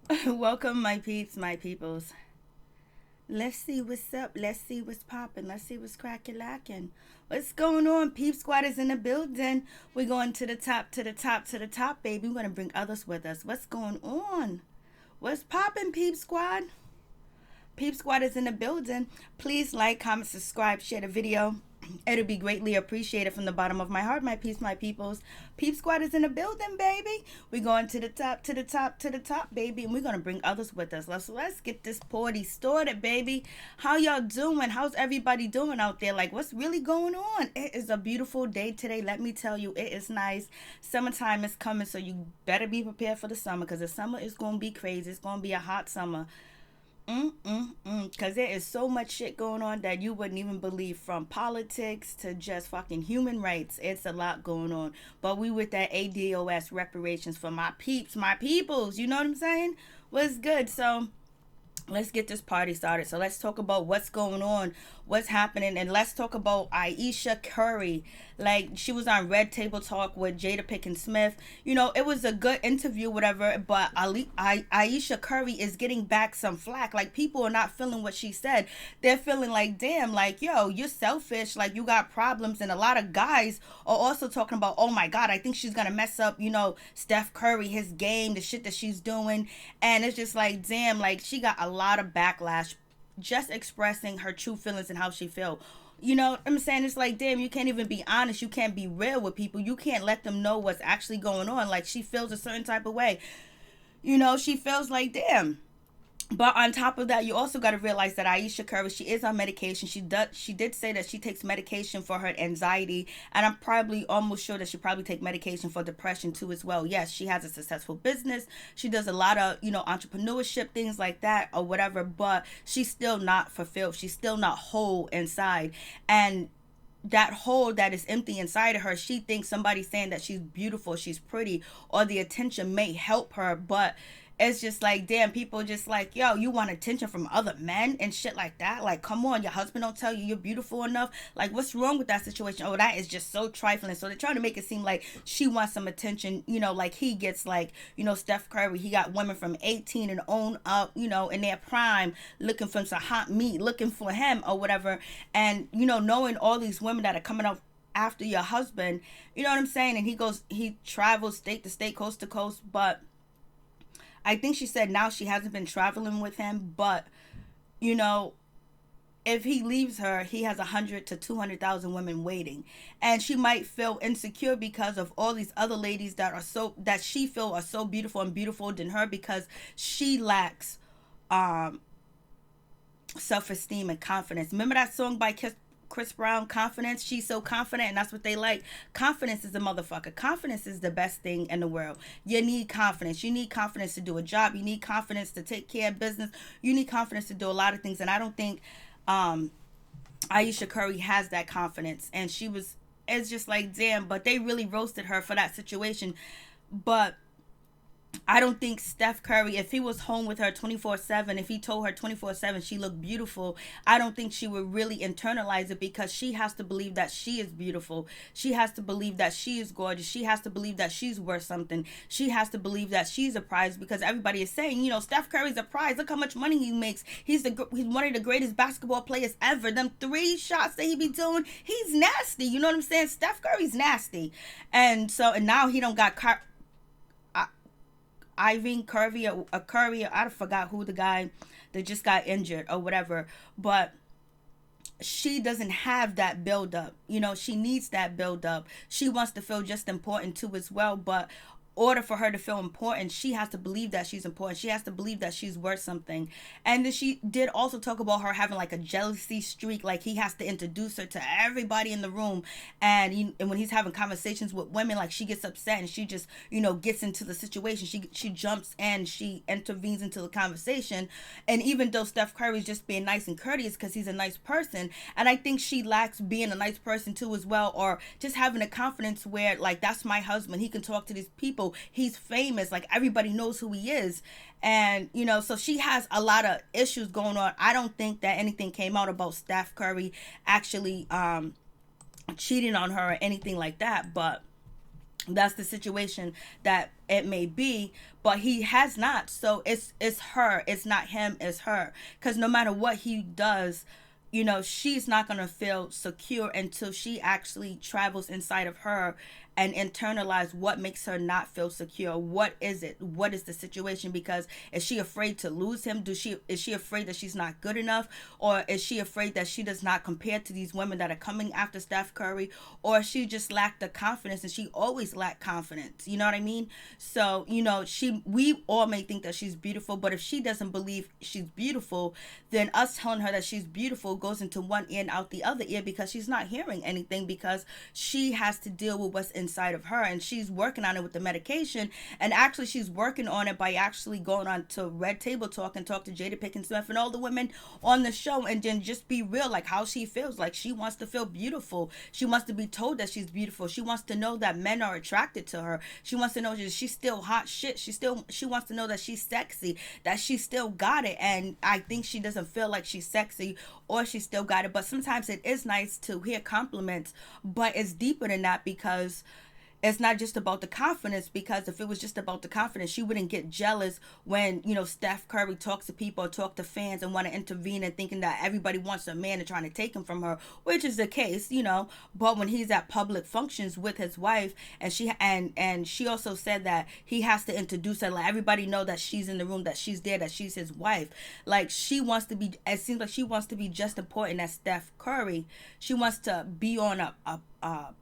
Welcome, my peeps, my peoples. Let's see what's up. Let's see what's popping. Let's see what's cracking lacking. What's going on? Peep Squad is in the building. We're going to the top, to the top, to the top, baby. We're going to bring others with us. What's going on? What's popping, Peep Squad? Peep Squad is in the building. Please like, comment, subscribe, share the video. It'll be greatly appreciated from the bottom of my heart, my peeps, my peoples. Peep Squad is in the building, baby. We're going to the top, to the top, to the top, baby, and we're gonna bring others with us. Let's get this party started, baby. How y'all doing? How's everybody doing out there? Like, what's really going on? It is a beautiful day today. Let me tell you, it is nice. Summertime is coming, so you better be prepared for the summer, because the summer is gonna be crazy. It's gonna be a hot summer. Because there is so much shit going on that you wouldn't even believe, from politics to just fucking human rights. It's a lot going on. But we with that ADOS, reparations for my peeps, my peoples. You know what I'm saying? What's good? So let's get this party started. So let's talk about what's going on, what's happening, and let's talk about Ayesha Curry. Like, she was on Red Table Talk with Jada Pinkett Smith. You know, it was a good interview, whatever. But Ayesha Curry is getting back some flack. Like, people are not feeling what she said. They're feeling like, damn, like, yo, you're selfish. Like, you got problems. And a lot of guys are also talking about, oh my God, I think she's gonna mess up, Steph Curry, his game, the shit that she's doing. And it's just like, damn, like, she got a lot of backlash just expressing her true feelings and how she feel. You know what I'm saying? It's like, damn, you can't even be honest. You can't be real with people. You can't let them know what's actually going on. Like, she feels a certain type of way. She feels like, damn. But on top of that, you also got to realize that Ayesha Curry, she is on medication. She did say that she takes medication for her anxiety, and I'm probably almost sure that she probably take medication for depression too as well. Yes, she has a successful business. She does a lot of entrepreneurship, things like that or whatever. But she's still not fulfilled. She's still not whole inside, and that hole that is empty inside of her, she thinks somebody saying that she's beautiful, she's pretty, or the attention may help her. But it's just like, damn, people just like, yo, you want attention from other men and shit like that. Like, come on, your husband don't tell you you're beautiful enough. Like, what's wrong with that situation? Oh, that is just so trifling. So they're trying to make it seem like she wants some attention, like he gets, like, Steph Curry, he got women from 18 and on up, in their prime, looking for some hot meat, looking for him or whatever. And knowing all these women that are coming up after your husband, you know what I'm saying? And he travels state to state, coast to coast. But I think she said now she hasn't been traveling with him, but you know, if he leaves her, he has 100 to 200,000 women waiting, and she might feel insecure because of all these other ladies that she feel are so beautiful and beautiful than her, because she lacks um self-esteem and confidence. Remember that song by Chris Brown, Confidence? She's so confident, and that's what they like. Confidence is a motherfucker. Confidence is the best thing in the world. You need confidence. You need confidence to do a job. You need confidence to take care of business. You need confidence to do a lot of things. And I don't think Ayesha Curry has that confidence. And it's just like, damn, but they really roasted her for that situation. But I don't think Steph Curry, if he was home with her 24/7, if he told her 24/7 she looked beautiful, I don't think she would really internalize it, because she has to believe that she is beautiful. She has to believe that she is gorgeous. She has to believe that she's worth something. She has to believe that she's a prize, because everybody is saying, Steph Curry's a prize. Look how much money he makes. He's one of the greatest basketball players ever. Them 3 shots that he be doing, he's nasty. You know what I'm saying? Steph Curry's nasty. And now he don't got Ivan Curry, a Curry, I forgot who the guy that just got injured or whatever. But she doesn't have that build up. She needs that build up. She wants to feel just important too as well. But order for her to feel important, she has to believe that she's important. She has to believe that she's worth something. And then she did also talk about her having like a jealousy streak, like he has to introduce her to everybody in the room. And when he's having conversations with women, like, she gets upset and she just gets into the situation. She jumps in, she intervenes into the conversation. And even though Steph Curry's just being nice and courteous because he's a nice person, and I think she lacks being a nice person too as well, or just having a confidence where, like, that's my husband, he can talk to these people, he's famous, like, everybody knows who he is. And so she has a lot of issues going on. I don't think that anything came out about Steph Curry actually cheating on her or anything like that. But That's the situation that it may be, but he has not. So it's her, it's not him, it's her, because no matter what he does, she's not going to feel secure until she actually travels inside of her and internalize what makes her not feel secure. What is it? What is the situation? Because is she afraid to lose him? Is she afraid that she's not good enough? Or is she afraid that she does not compare to these women that are coming after Steph Curry? Or she just lacked the confidence, and she always lacked confidence. You know what I mean? So, we all may think that she's beautiful, but if she doesn't believe she's beautiful, then us telling her that she's beautiful goes into one ear and out the other ear, because she's not hearing anything, because she has to deal with what's inside of her, and she's working on it with the medication. And actually, she's working on it by actually going on to Red Table Talk and talk to Jada Pinkett Smith and all the women on the show, and then just be real, like how she feels. Like, she wants to feel beautiful. She wants to be told that she's beautiful. She wants to know that men are attracted to her. She wants to know that she's still hot shit. She wants to know that she's sexy, that she still got it. And I think she doesn't feel like she's sexy or she still got it. But sometimes it is nice to hear compliments, but it's deeper than that, because it's not just about the confidence. Because if it was just about the confidence, she wouldn't get jealous when, Steph Curry talks to people or talk to fans and want to intervene, and thinking that everybody wants a man and trying to take him from her, which is the case, but when he's at public functions with his wife, and she also said that he has to introduce her, like everybody know that she's in the room, that she's there, that she's his wife. Like, it seems like she wants to be just important as Steph Curry. She wants to be on a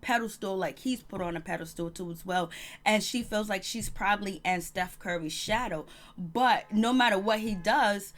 pedestal, like he's put on a pedestal too as well, and she feels like she's probably in Steph Curry's shadow. But no matter what he does,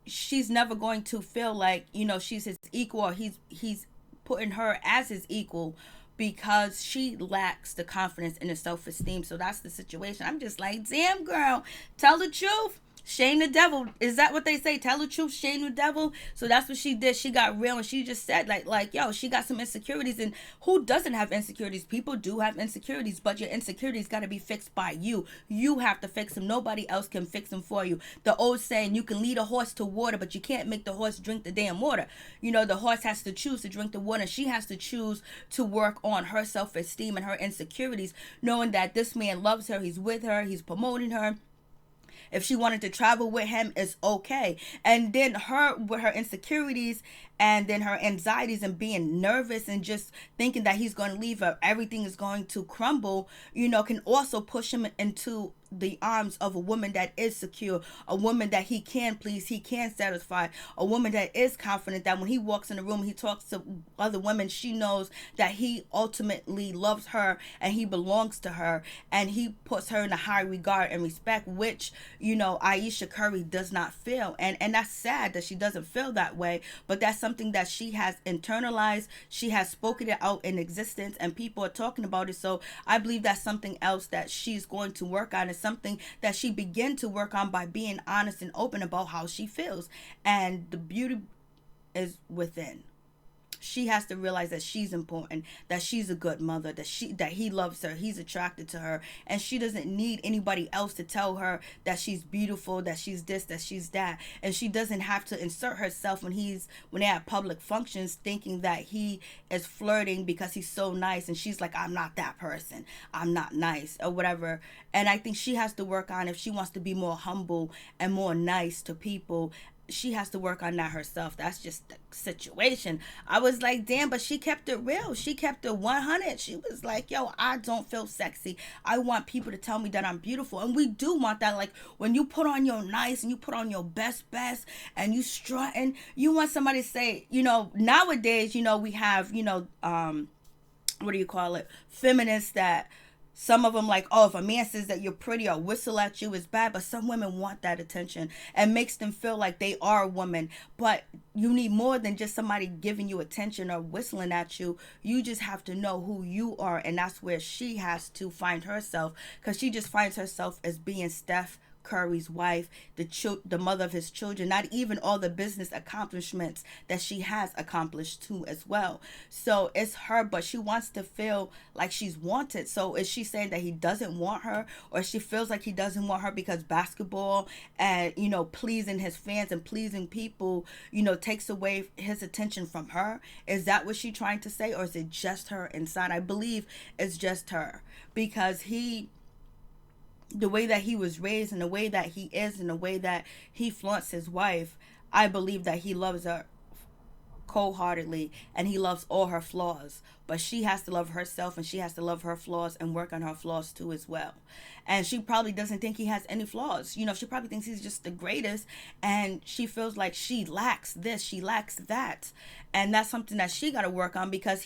she's never going to feel like she's his equal, or he's putting her as his equal, because she lacks the confidence and the self-esteem. So that's the situation. I'm just like, damn, girl, tell the truth, shame the devil. Is that what they say? Tell the truth, shame the devil. So that's what she did. She got real, and she just said, like, yo, she got some insecurities. And who doesn't have insecurities? People do have insecurities, but your insecurities got to be fixed by you. You have to fix them. Nobody else can fix them for you. The old saying, you can lead a horse to water, but you can't make the horse drink the damn water. The horse has to choose to drink the water. She has to choose to work on her self-esteem and her insecurities, knowing that this man loves her, he's with her, he's promoting her. If she wanted to travel with him, it's okay. And then her, with her insecurities and then her anxieties and being nervous and just thinking that he's going to leave her, everything is going to crumble, can also push him into the arms of a woman that is secure, a woman that he can please, he can satisfy, a woman that is confident, that when he walks in the room, he talks to other women, she knows that he ultimately loves her and he belongs to her, and he puts her in a high regard and respect, which, Ayesha Curry does not feel. And that's sad that she doesn't feel that way, but that's something that she has internalized. She has spoken it out in existence, and people are talking about it. So I believe that's something else that she's going to work on. It's something that she began to work on by being honest and open about how she feels. And the beauty is within. She has to realize that she's important, that she's a good mother, that he loves her, he's attracted to her, and she doesn't need anybody else to tell her that she's beautiful, that she's this, that she's that. And she doesn't have to insert herself when they're at public functions, thinking that he is flirting because he's so nice, and she's like, I'm not that person, I'm not nice, or whatever. And I think she has to work on, if she wants to be more humble and more nice to people, she has to work on that herself. That's just the situation. I was like, damn, but she kept it real. She kept it 100. She was like, yo, I don't feel sexy. I want people to tell me that I'm beautiful. And we do want that. Like, when you put on your nice and you put on your best and you strutting, you want somebody to say, nowadays, we have, what do you call it? Feminists that, some of them like, oh, if a man says that you're pretty or whistle at you is bad. But some women want that attention and makes them feel like they are a woman. But you need more than just somebody giving you attention or whistling at you. You just have to know who you are. And that's where she has to find herself, because she just finds herself as being Steph Curry's wife, the mother of his children, not even all the business accomplishments that she has accomplished too as well. So it's her, but she wants to feel like she's wanted. So is she saying that he doesn't want her, or she feels like he doesn't want her because basketball and, you know, pleasing his fans and pleasing people, you know, takes away his attention from her? Is that what she's trying to say, or is it just her inside? I believe it's just her, because the way that he was raised and the way that he is and the way that he flaunts his wife, I believe that he loves her cold-heartedly and he loves all her flaws, but she has to love herself and she has to love her flaws and work on her flaws too as well. And she probably doesn't think he has any flaws. You know, she probably thinks he's just the greatest, and she feels like she lacks this, she lacks that. And that's something that she got to work on, because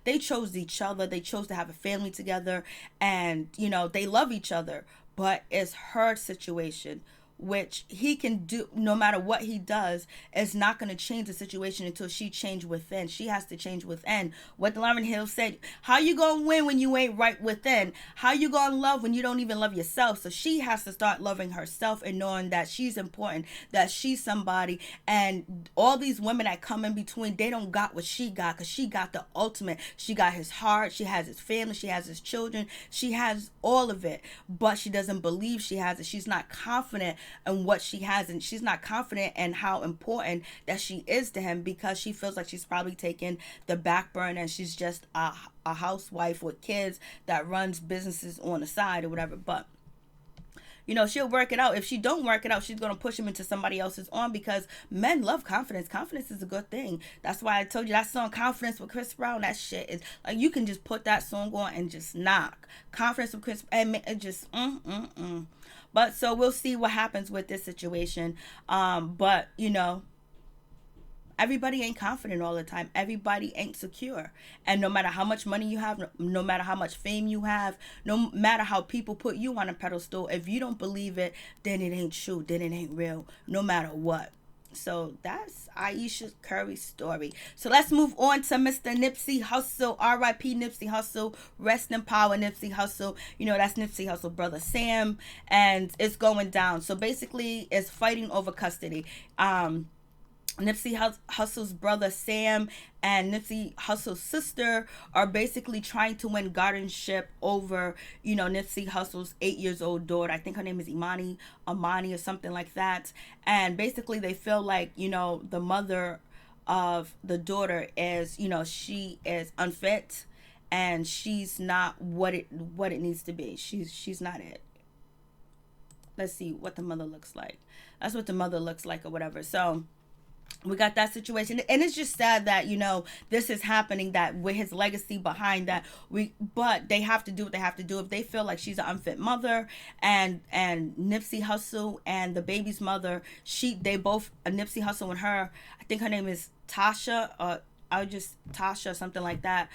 they chose each other, they chose to have a family together, and, you know, they love each other, but it's her situation, which he can do no matter what he does. Is not going to change the situation until she change within. She has to change within. What Lauryn Hill said, how you going to win when you ain't right within? How you going to love when you don't even love yourself? So she has to start loving herself and knowing that she's important, that she's somebody. And all these women that come in between, they don't got what she got, because she got the ultimate. She got his heart, she has his family, she has his children, she has all of it, but she doesn't believe she has it. She's not confident and what she has, and she's not confident in how important that she is to him, because she feels like she's probably taken the back burner and she's just a housewife with kids that runs businesses on the side or whatever. But you know, she'll work it out. If she don't work it out, she's going to push him into somebody else's arm, because men love confidence. Confidence is a good thing. That's why I told you that song Confidence with Chris Brown, that shit is like, you can just put that song on and just knock. Confidence with Chris, and it just But so we'll see what happens with this situation. But you know, everybody ain't confident all the time. Everybody ain't secure. And no matter how much money you have, no matter how much fame you have, no matter how people put you on a pedestal, if you don't believe it, then it ain't true. Then it ain't real, no matter what. So that's Ayesha Curry's story. So let's move on to Mr. Nipsey Hussle. R.I.P. Nipsey Hussle. Rest in power, Nipsey Hussle. You know, that's Nipsey Hussle brother Sam. And it's going down. So basically, it's fighting over custody. Nipsey Hussle's brother Sam and Nipsey Hussle's sister are basically trying to win guardianship over, you know, Nipsey Hussle's 8-year-old daughter. I think her name is Amani or something like that. And basically they feel like, you know, the mother of the daughter is, you know, she is unfit and she's not what it needs to be. She's not it. Let's see what the mother looks like. That's what the mother looks like or whatever. So we got that situation, and it's just sad that, you know, this is happening, that with his legacy behind that, but they have to do what they have to do. If they feel like she's an unfit mother, and Nipsey Hussle and the baby's mother, they both, Nipsey Hussle and her, I think her name is Tasha, Tasha, something like that,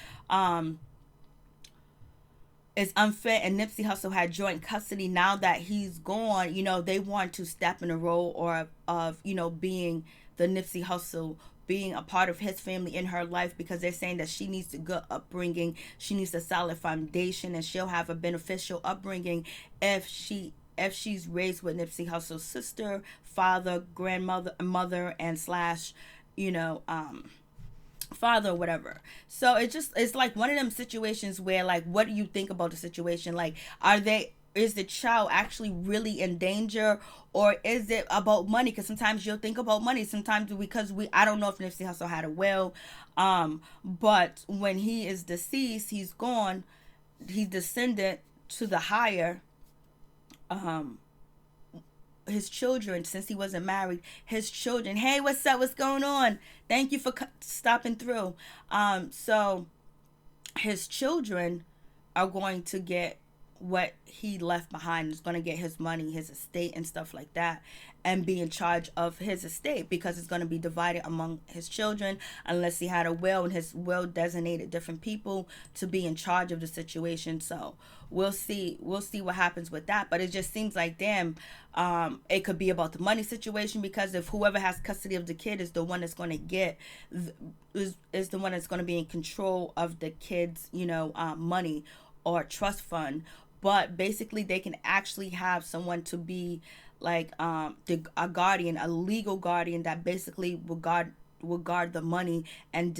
is unfit, and Nipsey Hussle had joint custody. Now that he's gone, you know, they want to step in a role of you know, being the Nipsey Hussle, being a part of his family in her life, because they're saying that she needs a good upbringing, she needs a solid foundation, and she'll have a beneficial upbringing if she's raised with Nipsey Hussle's sister, father, grandmother, mother, and slash, you know, father or whatever. So it's like one of them situations where, like, what do you think about the situation? Like, is the child actually really in danger, or is it about money? Because sometimes you'll think about money, sometimes because I don't know if Nipsey Hussle had a will, but when he is deceased, he's gone, he's descended to the higher, his children, since he wasn't married, his children, hey, what's up, what's going on, thank you for stopping through. So his children are going to get what he left behind, is going to get his money, his estate and stuff like that, and be in charge of his estate, because it's going to be divided among his children, unless he had a will, and his will designated different people to be in charge of the situation. So we'll see what happens with that. But it just seems like, damn, it could be about the money situation, because if whoever has custody of the kid is the one that's going to get is the one that's going to be in control of the kid's, you know, money or trust fund, but basically they can actually have someone to be like a guardian, a legal guardian that basically will guard the money and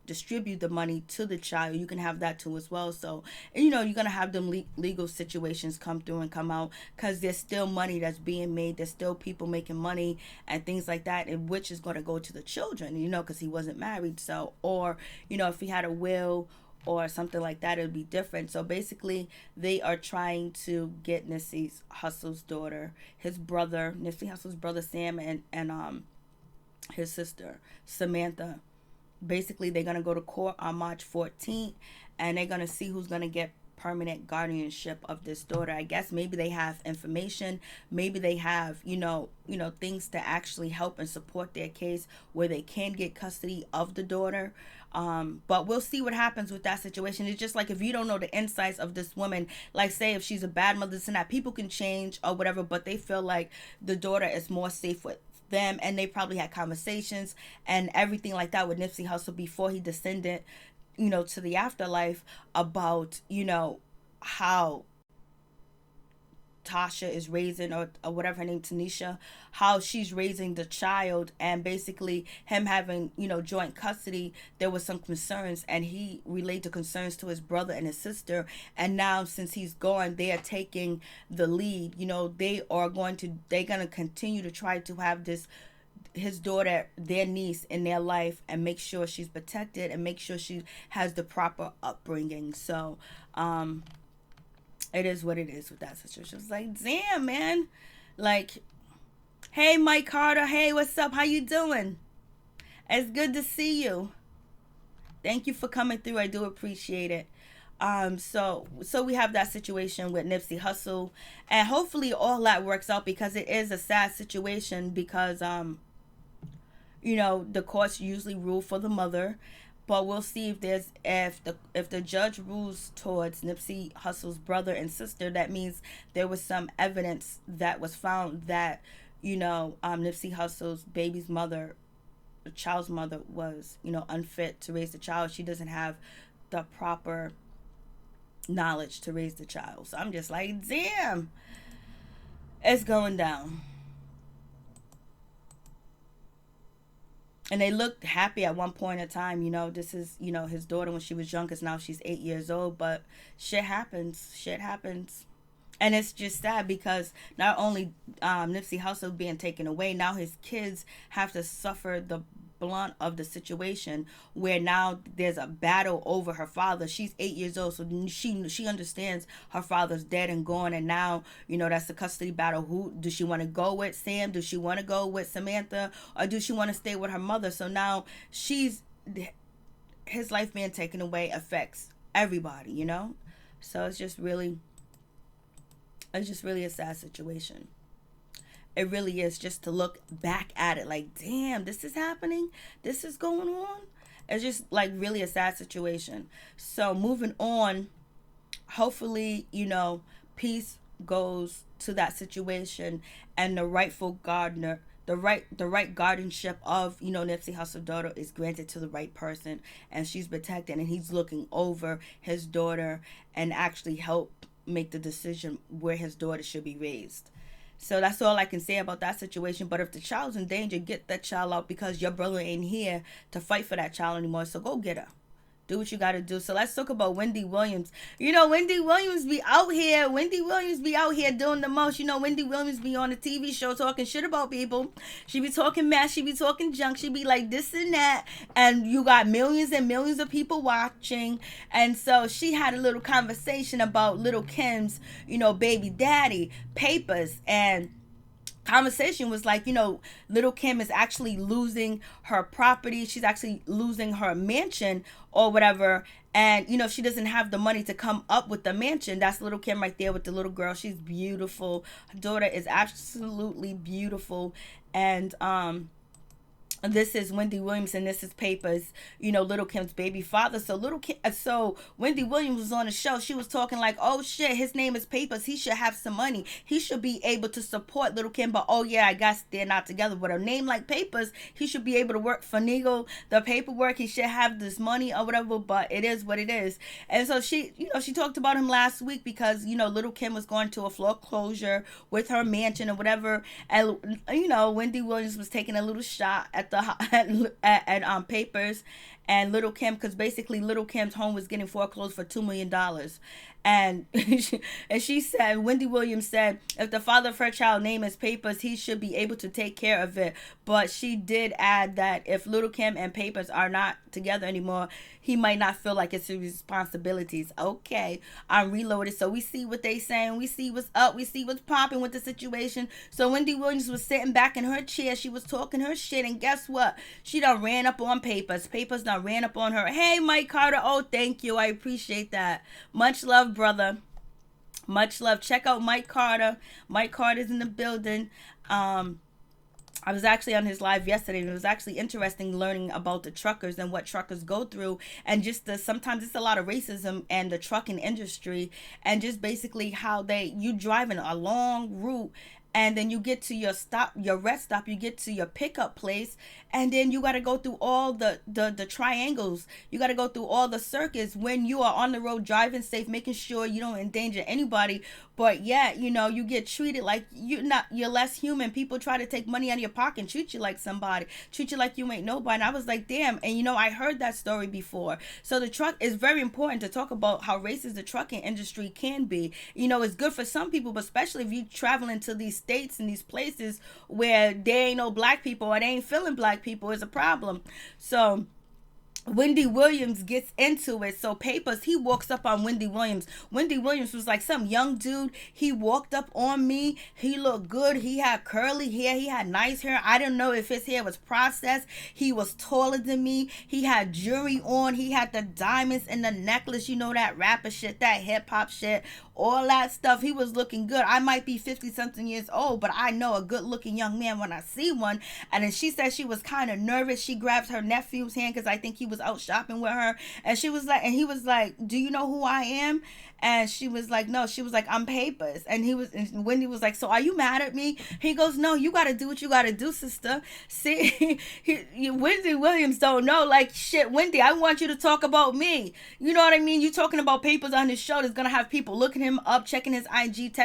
distribute the money to the child. You can have that too as well. So you're gonna have them legal situations come through and come out, because there's still money that's being made. There's still people making money and things like that, and which is going to go to the children, because he wasn't married. So, or if he had a will or something like that, it would be different. So basically, they are trying to get Nipsey Hussle's daughter, his brother, Nipsey Hussle's brother Sam, and his sister Samantha. Basically, they're gonna go to court on March 14th, and they're gonna see who's gonna get permanent guardianship of this daughter. I guess maybe they have information, maybe they have things to actually help and support their case where they can get custody of the daughter. But we'll see what happens with that situation. It's just like, if you don't know the insights of this woman, like say if she's a bad mother, this and that, people can change or whatever, but they feel like the daughter is more safe with them, and they probably had conversations and everything like that with Nipsey Hussle before he descended to the afterlife, about how Tasha is raising, or whatever her name, Tanisha, how she's raising the child, and basically him having joint custody. There was some concerns, and he relayed the concerns to his brother and his sister, and now since he's gone, they are taking the lead. They're gonna continue to try to have his daughter, their niece, in their life, and make sure she's protected and make sure she has the proper upbringing. So it is what it is with that situation. It's like, damn, man. Like, hey, Mike Carter. Hey, what's up? How you doing? It's good to see you. Thank you for coming through. I do appreciate it. So we have that situation with Nipsey Hussle, and hopefully all that works out, because it is a sad situation, because the courts usually rule for the mother. But we'll see if the judge rules towards Nipsey Hussle's brother and sister. That means there was some evidence that was found that Nipsey Hussle's baby's mother, the child's mother, was unfit to raise the child. She doesn't have the proper knowledge to raise the child. So I'm just like, damn, it's going down. And they looked happy at one point in time. This is, his daughter when she was young, because now she's 8 years old. But shit happens. And it's just sad, because not only Nipsey Hussle being taken away, now his kids have to suffer the blunt of the situation, where now there's a battle over her father. She's 8 years old, so she understands her father's dead and gone, and now that's the custody battle. Who does she want to go with? Sam? Does she want to go with Samantha, or does she want to stay with her mother? So now his life being taken away affects everybody, so it's just really a sad situation. It really is, just to look back at it like, damn, this is happening. This is going on. It's just like really a sad situation. So moving on, hopefully, peace goes to that situation, and the rightful gardener, the right guardianship of Nipsey Hussle's daughter is granted to the right person, and she's protected, and he's looking over his daughter and actually help make the decision where his daughter should be raised. So that's all I can say about that situation. But if the child's in danger, get that child out, because your brother ain't here to fight for that child anymore. So go get her. Do what you got to do. So let's talk about Wendy Williams. Wendy Williams be out here. Wendy Williams be out here doing the most. Wendy Williams be on a TV show talking shit about people. She be talking mess. She be talking junk. She be like this and that. And you got millions and millions of people watching. And so she had a little conversation about Little Kim's, baby daddy, papers, and conversation was like, Little Kim is actually losing her property. She's actually losing her mansion or whatever. And, she doesn't have the money to come up with the mansion. That's Little Kim right there with the little girl. She's beautiful. Her daughter is absolutely beautiful. And, This is Wendy Williams and this is Papers, Little Kim's baby father. So so Wendy Williams was on the show. She was talking like, oh shit, his name is Papers. He should have some money. He should be able to support Little Kim. But oh yeah, I guess they're not together. With a name like Papers, he should be able to work finagle the paperwork. He should have this money or whatever. But it is what it is. And so she talked about him last week because Little Kim was going to a foreclosure with her mansion or whatever. And Wendy Williams was taking a little shot at at Papers and Little Kim, because basically Little Kim's home was getting foreclosed for $2 million. And she said, Wendy Williams said, if the father of her child name is Papers, he should be able to take care of it. But she did add that if Little Kim and Papers are not together anymore, he might not feel like it's his responsibilities. Okay, I'm reloaded. So we see what they saying. We see what's up. We see what's popping with the situation. So Wendy Williams was sitting back in her chair. She was talking her shit. And guess what? She done ran up on Papers. Papers done ran up on her. Hey, Mike Carter. Oh, thank you. I appreciate that. Much love, brother. Much love. Check out Mike Carter. Mike Carter's in the building. I was actually on his live yesterday, and it was actually interesting learning about the truckers and what truckers go through, and just sometimes it's a lot of racism and the trucking industry, and just basically how you driving a long route, and then you get to your rest stop, you get to your pickup place, and then you got to go through all the triangles. You got to go through all the circuits when you are on the road driving safe, making sure you don't endanger anybody. But yet, you get treated like you're less human. People try to take money out of your pocket and treat you like somebody, treat you like you ain't nobody. And I was like, damn. And I heard that story before. So the truck is very important to talk about how racist the trucking industry can be. It's good for some people, but especially if you traveling to these states and these places where there ain't no black people or they ain't feeling black people, is a problem. So Wendy Williams gets into it. So Papers, he walks up on Wendy Williams. Wendy Williams was like some young dude. He walked up on me. He looked good. He had curly hair. He had nice hair. I don't know if his hair was processed. He was taller than me. He had jewelry on. He had the diamonds in the necklace. That rapper shit, that hip hop shit, all that stuff. He was looking good. I might be 50 something years old, but I know a good looking young man when I see one. And then she said she was kind of nervous. She grabs her nephew's hand because I think he was out shopping with her, and he was like, do you know who I am? And she was like, no. She was like, I'm Papers. And Wendy was like, so are you mad at me? He goes, no, you got to do what you got to do, sister. See, Wendy Williams don't know, like, shit, Wendy, I want you to talk about me. You know what I mean? You talking about Papers on his show, that's gonna have people looking him up, checking his IG,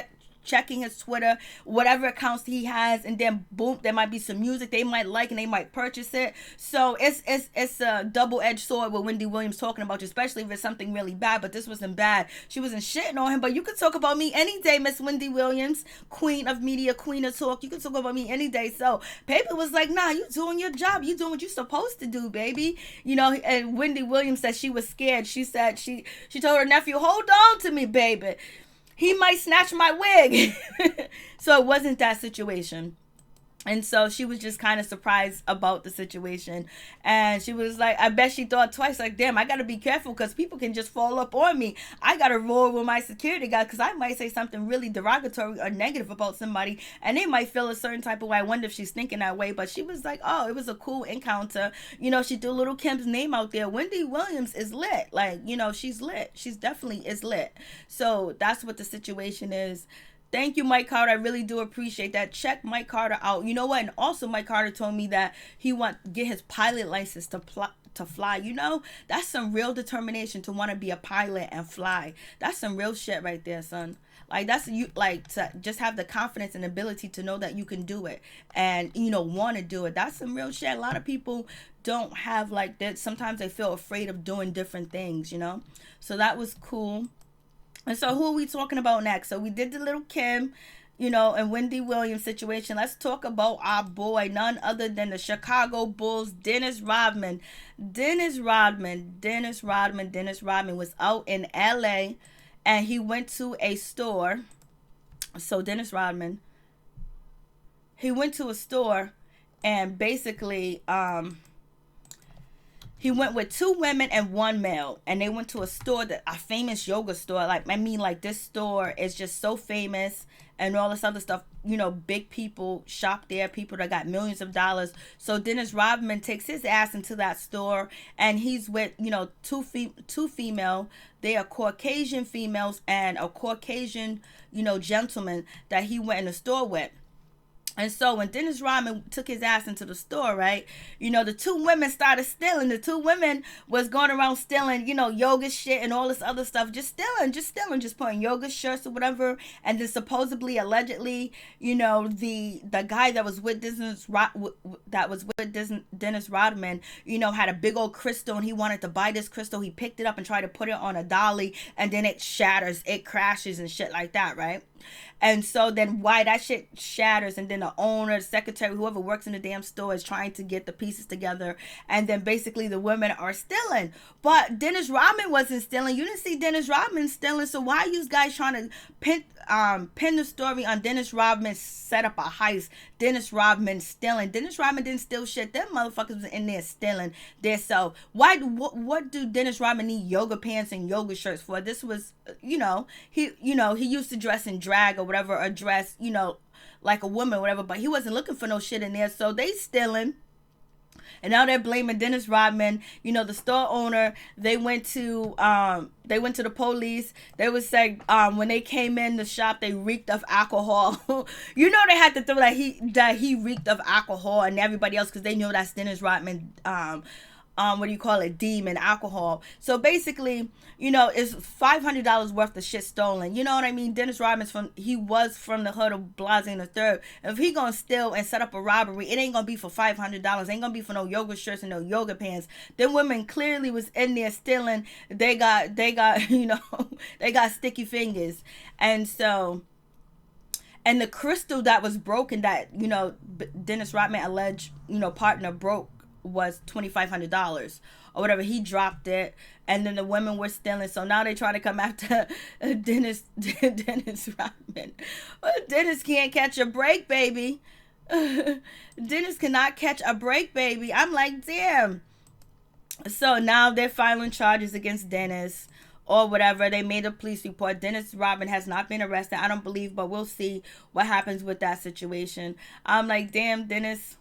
checking his Twitter, whatever accounts he has, and then boom, there might be some music they might like and they might purchase it. So it's a double-edged sword with Wendy Williams talking about you, especially if it's something really bad. But this wasn't bad. She wasn't shitting on him. But you could talk about me any day, Miss Wendy Williams, queen of media, queen of talk. You could talk about me any day. So Paper was like, nah, you doing your job. You doing what you're supposed to do, baby. And Wendy Williams said she was scared. She said she told her nephew, hold on to me, baby. He might snatch my wig. So it wasn't that situation. And so she was just kind of surprised about the situation. And she was like, I bet she thought twice, like, damn, I got to be careful because people can just fall up on me. I got to roll with my security guy because I might say something really derogatory or negative about somebody and they might feel a certain type of way. I wonder if she's thinking that way. But she was like, oh, it was a cool encounter. She threw Little Kim's name out there. Wendy Williams is lit. Like, she's lit. She's definitely is lit. So that's what the situation is. Thank you, Mike Carter. I really do appreciate that. Check Mike Carter out. You know what? And also, Mike Carter told me that he get his pilot license to fly. That's some real determination to want to be a pilot and fly. That's some real shit right there, son. Like, that's you, like, to just have the confidence and ability to know that you can do it and, want to do it. That's some real shit. A lot of people don't have like that. Sometimes they feel afraid of doing different things, So that was cool. And so who are we talking about next? So we did the Little Kim, and Wendy Williams situation. Let's talk about our boy, none other than the Chicago Bulls, Dennis Rodman. Dennis Rodman was out in LA and he went to a store. So Dennis Rodman, he went to a store and basically He went with 2 women and 1 male, and they went to a store, that a famous yoga store. Like, I mean, like, this store is just so famous, and all this other stuff. You know, big people shop there, people that got millions of dollars. So Dennis Rodman takes his ass into that store, and he's with, you know, two female. They are Caucasian females and a Caucasian, you know, gentleman that he went in the store with. And so when Dennis Rodman took his ass into the store, right, you know, the 2 women started stealing. The 2 women was going around stealing, you know, yoga shit and all this other stuff. Just stealing, just putting yoga shirts or whatever. And then supposedly, allegedly, you know, the guy that was with Dennis Rodman, you know, had a big old crystal, and he wanted to buy this crystal. He picked it up and tried to put it on a dolly, and then it shatters, it crashes and shit like that, right? And so then why that shit shatters, and then the owner, the secretary, whoever works in the damn store is trying to get the pieces together, and then basically the women are stealing. But Dennis Rodman wasn't stealing. You didn't see Dennis Rodman stealing, so why are you guys trying to pin the story on Dennis Rodman set up a heist, Dennis Rodman stealing? Dennis Rodman didn't steal shit. Them motherfuckers was in there stealing themselves. What do Dennis Rodman need yoga pants and yoga shirts for? This was, you know, he used to dress in drag or whatever, or dress, you know, like a woman or whatever, but he wasn't looking for no shit in there. So they stealing. And now they're blaming Dennis Rodman. You know, the store owner, they went to the police. They would say, when they came in the shop, they reeked of alcohol. You know, they had to throw that he reeked of alcohol and everybody else, because they knew that's Dennis Rodman, demon alcohol. So basically, you know, it's $500 worth of shit stolen. You know what I mean? Dennis Rodman's was from the hood of Blase the Third. If he gonna steal and set up a robbery, it ain't gonna be for $500. Ain't gonna be for no yoga shirts and no yoga pants. Them women clearly was in there stealing. They got you know, they got sticky fingers. And so, and the crystal that was broken, that, you know, Dennis Rodman alleged, you know, partner broke, was $2,500 or whatever. He dropped it, and then the women were stealing. So now they try to come after Dennis Rodman. But Dennis can't catch a break, baby. Dennis cannot catch a break, baby. I'm like, damn. So now they're filing charges against Dennis or whatever. They made a police report. Dennis Rodman has not been arrested, I don't believe, but we'll see what happens with that situation. I'm like, damn, Dennis.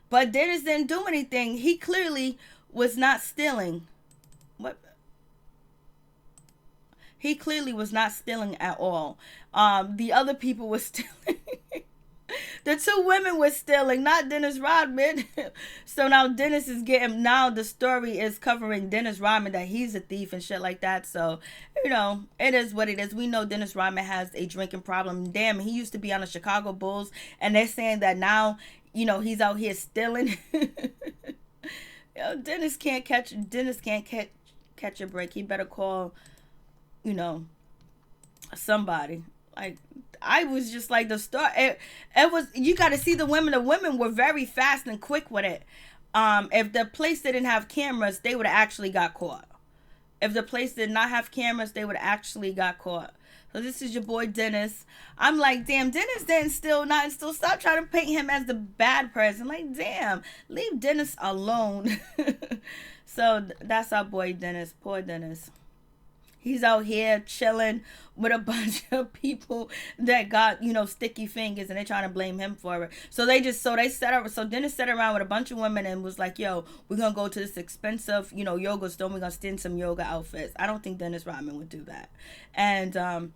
But Dennis didn't do anything. He clearly was not stealing. What? He clearly was not stealing at all. The other people were stealing. The 2 women were stealing, not Dennis Rodman. So now Dennis is now the story is covering Dennis Rodman, that he's a thief and shit like that. So, you know, it is what it is. We know Dennis Rodman has a drinking problem. Damn, he used to be on the Chicago Bulls, and they're saying that now, you know, he's out here stealing. Yo, Dennis can't catch a break. He better call, you know, somebody. Like, I was just like, the story, it was, you got to see the women. The women were very fast and quick with it. If the place didn't have cameras, they would have actually got caught. If the place did not have cameras, they would have actually got caught. So this is your boy Dennis. I'm like, damn, Dennis didn't steal nothing. Still, stop trying to paint him as the bad person. Like, damn, leave Dennis alone. So that's our boy Dennis. Poor Dennis. He's out here chilling with a bunch of people that got, you know, sticky fingers, and they're trying to blame him for it. So Dennis sat around with a bunch of women and was like, yo, we're going to go to this expensive, you know, yoga store. We're going to steal some yoga outfits. I don't think Dennis Rodman would do that. And,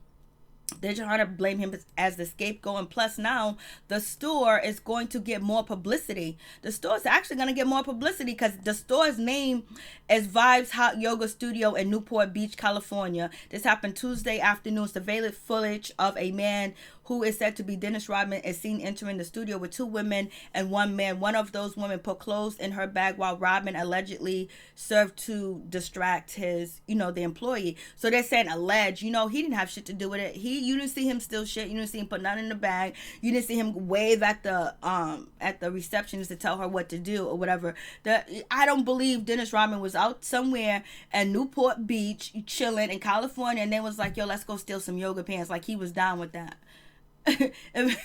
they're trying to blame him as the scapegoat. And plus now the store is going to get more publicity. The store is actually going to get more publicity because the store's name is Vibes Hot Yoga Studio in Newport Beach, California. This happened Tuesday afternoon. Surveillance footage of a man who is said to be Dennis Rodman is seen entering the studio with 2 women and 1 man. One of those women put clothes in her bag while Rodman allegedly served to distract his, you know, the employee. So they're saying alleged, you know, he didn't have shit to do with it. You didn't see him steal shit. You didn't see him put nothing in the bag. You didn't see him wave at the receptionist to tell her what to do or whatever. I don't believe Dennis Rodman was out somewhere in Newport Beach chilling in California and then was like, yo, let's go steal some yoga pants. Like, he was down with that. And,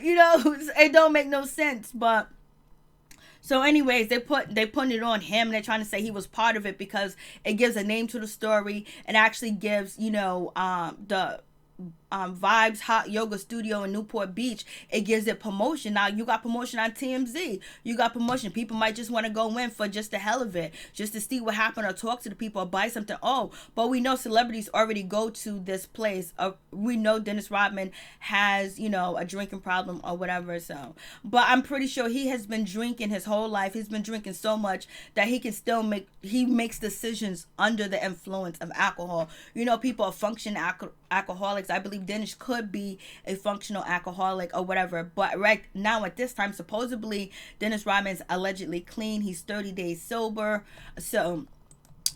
you know, it don't make no sense. But So, anyways, they putting it on him, and they're trying to say he was part of it because it gives a name to the story and actually gives, the Vibes Hot Yoga Studio in Newport Beach. It gives it promotion. Now you got promotion on TMZ. You got promotion. People might just want to go in for just the hell of it, just to see what happened or talk to the people or buy something. Oh, but we know celebrities already go to this place. We know Dennis Rodman has, a drinking problem or whatever. So, but I'm pretty sure he has been drinking his whole life. He's been drinking so much that he can still makes decisions under the influence of alcohol. People are functioning alcoholics. I believe Dennis could be a functional alcoholic or whatever, but right now at this time, supposedly Dennis Rodman's allegedly clean. He's 30 days sober, so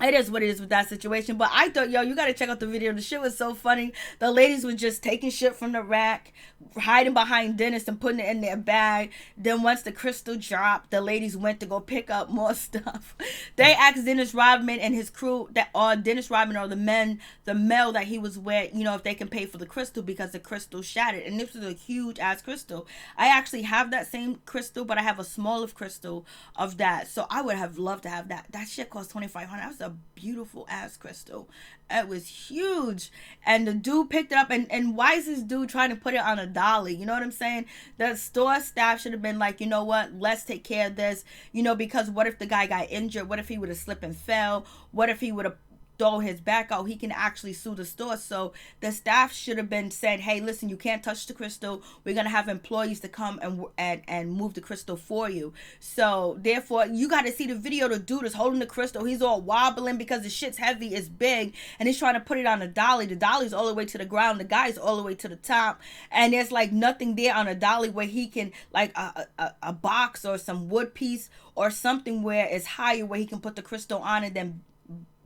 it is what it is with that situation. But I thought, you gotta check out the video. The shit was so funny. The ladies were just taking shit from the rack, hiding behind Dennis and putting it in their bag. Then once the crystal dropped, the ladies went to go pick up more stuff. They asked Dennis Rodman and his crew Dennis Rodman or the male that he was with, if they can pay for the crystal because the crystal shattered. And this was a huge ass crystal. I actually have that same crystal, but I have a smaller crystal of that. So I would have loved to have that. That shit cost $2,500. That was a beautiful ass crystal. It was huge, and the dude picked it up, and why is this dude trying to put it on a dolly? You know what I'm saying? The store staff should have been like, you know what, let's take care of this, because what if the guy got injured? What if he would have slipped and fell? What if he would have throw his back out? He can actually sue the store. So the staff should have been said, hey, listen, you can't touch the crystal. We're gonna have employees to come and move the crystal for you. So therefore, you got to see the video. The dude is holding the crystal. He's all wobbling because the shit's heavy, it's big, and he's trying to put it on a dolly. The dolly's all the way to the ground. The guy's all the way to the top, and there's like nothing there on a dolly where he can, like a box or some wood piece or something where it's higher where he can put the crystal on and then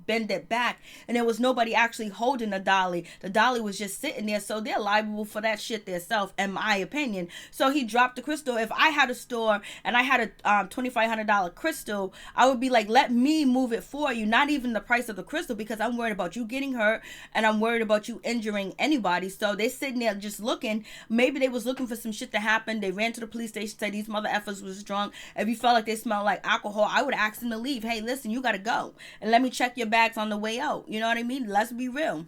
bend it back. And there was nobody actually holding the dolly. The dolly was just sitting there, so they're liable for that shit themselves, in my opinion. So he dropped the crystal. If I had a store and I had a $2,500 crystal, I would be like, let me move it for you, not even the price of the crystal, because I'm worried about you getting hurt and I'm worried about you injuring anybody. So they're sitting there just looking. Maybe they was looking for some shit to happen. They ran to the police station, said these mother effers was drunk. If you felt like they smelled like alcohol, I would ask them to leave. Hey, listen, you gotta go and let me check your bags on the way out. You know what I mean? Let's be real.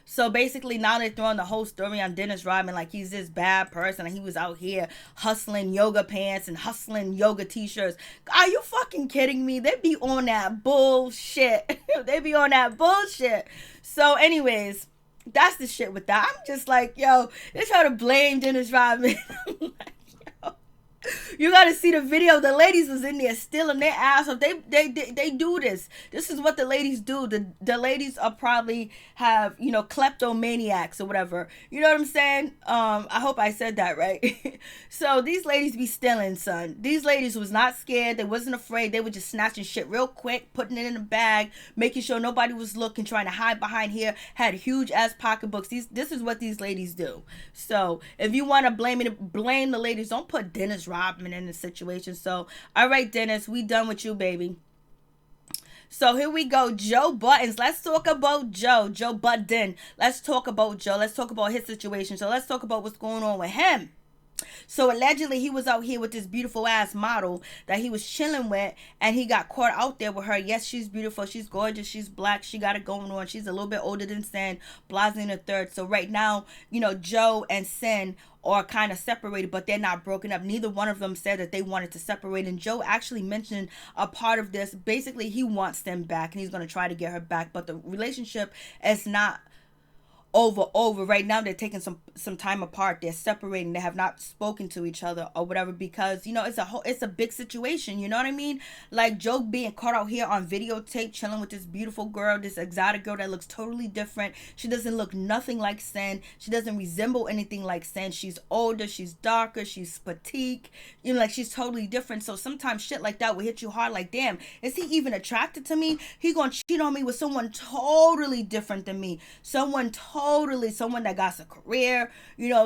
So basically now they're throwing the whole story on Dennis Rodman like he's this bad person and he was out here hustling yoga pants and hustling yoga t-shirts. Are you fucking kidding me? They be on that bullshit. They be on that bullshit. So anyways, that's the shit with that. I'm just like, yo, they're trying to blame Dennis Rodman. You gotta see the video. The ladies was in there stealing their ass off. They do this. This is what the ladies do. The ladies are probably have, kleptomaniacs or whatever. You know what I'm saying? I hope I said that right. So these ladies be stealing, son. These ladies was not scared. They wasn't afraid. They were just snatching shit real quick, putting it in a bag, making sure nobody was looking, trying to hide behind here, had huge ass pocketbooks. This is what these ladies do. So if you want to blame the ladies, don't put Dennis Rodman in the situation. So all right, Dennis, we done with you, baby. So here we go. Joe Buttons. Let's talk about Joe Budden. Let's talk about Joe. Let's talk about his situation. So let's talk about what's going on with him. So allegedly he was out here with this beautiful ass model that he was chilling with, and he got caught out there with her. Yes, she's beautiful, she's gorgeous, she's black, she got it going on, she's a little bit older than Sin, Blase in the third. So right now, Joe and Sin are kind of separated, but they're not broken up. Neither one of them said that they wanted to separate, and Joe actually mentioned a part of this. Basically, he wants Sin back and he's going to try to get her back, but the relationship is not over. Right now they're taking some time apart. They're separating. They have not spoken to each other or whatever, because it's a big situation. You know what I mean? Like Joe being caught out here on videotape chilling with this beautiful girl, this exotic girl that looks totally different. She doesn't look nothing like Sin. She doesn't resemble anything like Sin. She's older, she's darker, she's petite, like she's totally different. So sometimes shit like that will hit you hard. Like, damn, is he even attracted to me? He gonna cheat on me with someone totally different than me, someone that got a career,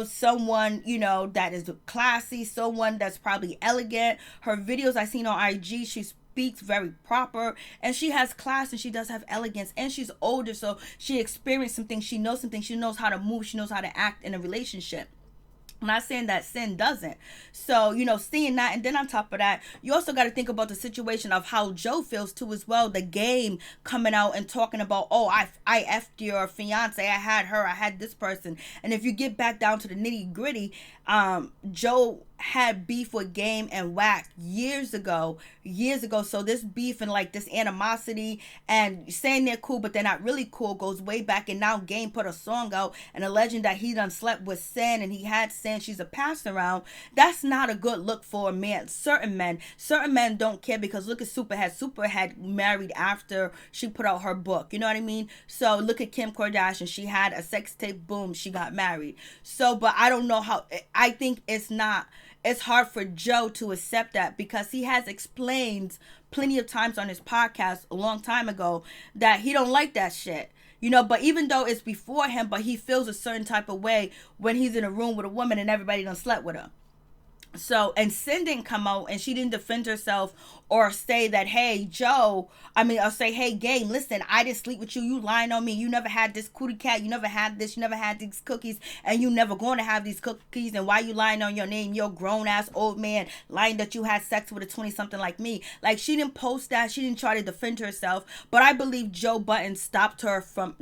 someone, that is classy, someone that's probably elegant. Her videos I seen on IG, she speaks very proper, and she has class, and she does have elegance, and she's older, so she experienced some things, she knows how to move, she knows how to act in a relationship. I'm not saying that Sin doesn't. So, seeing that, and then on top of that, you also got to think about the situation of how Joe feels too as well. The game coming out and talking about, oh, I effed your fiance, I had her, I had this person. And if you get back down to the nitty gritty, Joe had beef with Game and Wax years ago. So this beef and like this animosity and saying they're cool but they're not really cool goes way back. And now Game put a song out and alleging that he done slept with Sin and he had Sin. She's a pass around. That's not a good look for a man. Certain men don't care, because look at Superhead. Superhead married after she put out her book. You know what I mean? So look at Kim Kardashian. She had a sex tape. Boom, she got married. So, but I don't know how. I think it's hard for Joe to accept that, because he has explained plenty of times on his podcast a long time ago that he don't like that shit. But even though it's before him, but he feels a certain type of way when he's in a room with a woman and everybody done slept with her. So, and Sin didn't come out and she didn't defend herself or say that, hey, or say, hey, Game, listen, I didn't sleep with you. You lying on me. You never had this cootie cat. You never had this. You never had these cookies. And you never going to have these cookies. And why you lying on your name? You're a grown-ass old man lying that you had sex with a 20-something like me. Like, she didn't post that. She didn't try to defend herself. But I believe Joe Budden stopped her from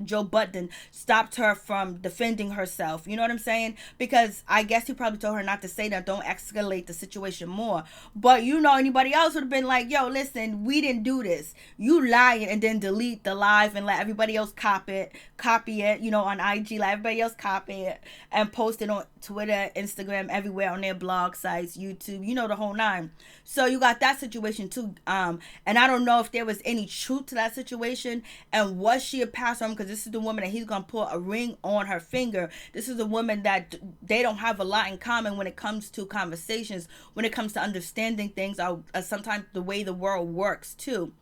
defending herself. You know what I'm saying? Because I guess he probably told her not to say that. Don't escalate the situation more. But anybody else would have been like, yo, listen, we didn't do this. You lying, and then delete the live and let everybody else copy it, on IG, let everybody else copy it and post it on Twitter, Instagram, everywhere, on their blog sites, YouTube, the whole nine. So you got that situation too. And I don't know if there was any truth to that situation, and was she a pass on, because this is the woman that he's gonna put a ring on her finger. This is a woman that they don't have a lot in common when it comes to conversations, when it comes to understanding things, or sometimes the way the world works too.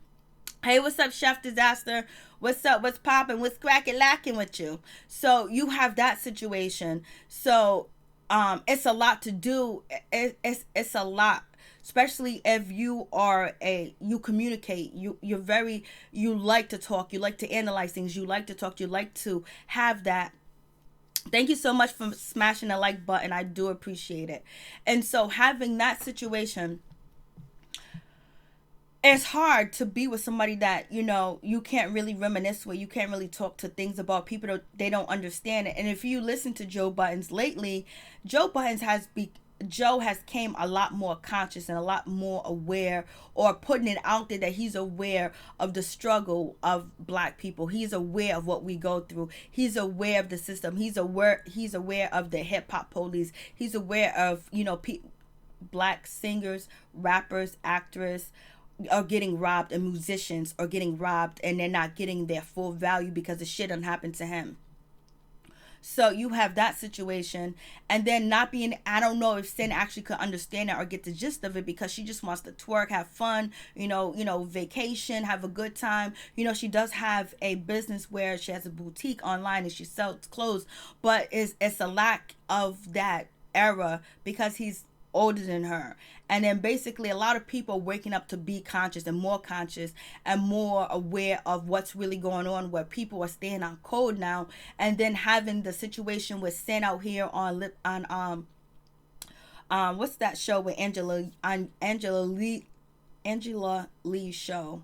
Hey, what's up, Chef Disaster? What's up? What's popping? What's cracking lacking with you? So you have that situation. So it's a lot to do. It's a lot, especially if you communicate. You like to talk. You like to analyze things. You like to talk. You like to have that. Thank you so much for smashing the like button. I do appreciate it. And so having that situation, it's hard to be with somebody that, you can't really reminisce with. You can't really talk to things about people that they don't understand it. And if you listen to Joe Budden's lately, Joe has came a lot more conscious and a lot more aware, or putting it out there that he's aware of the struggle of Black people. He's aware of what we go through. He's aware of the system. He's aware of the hip hop police. He's aware of, Black singers, rappers, actors are getting robbed, and musicians are getting robbed, and they're not getting their full value because the shit done happened to him. So you have that situation, and then I don't know if Sin actually could understand it or get the gist of it, because she just wants to twerk, have fun, vacation, have a good time. She does have a business where she has a boutique online and she sells clothes, but it's a lack of that era because he's older than her. And then basically a lot of people waking up to be conscious and more aware of what's really going on, where people are staying on code now. And then having the situation with Sin out here on what's that show with Angela Lee's show.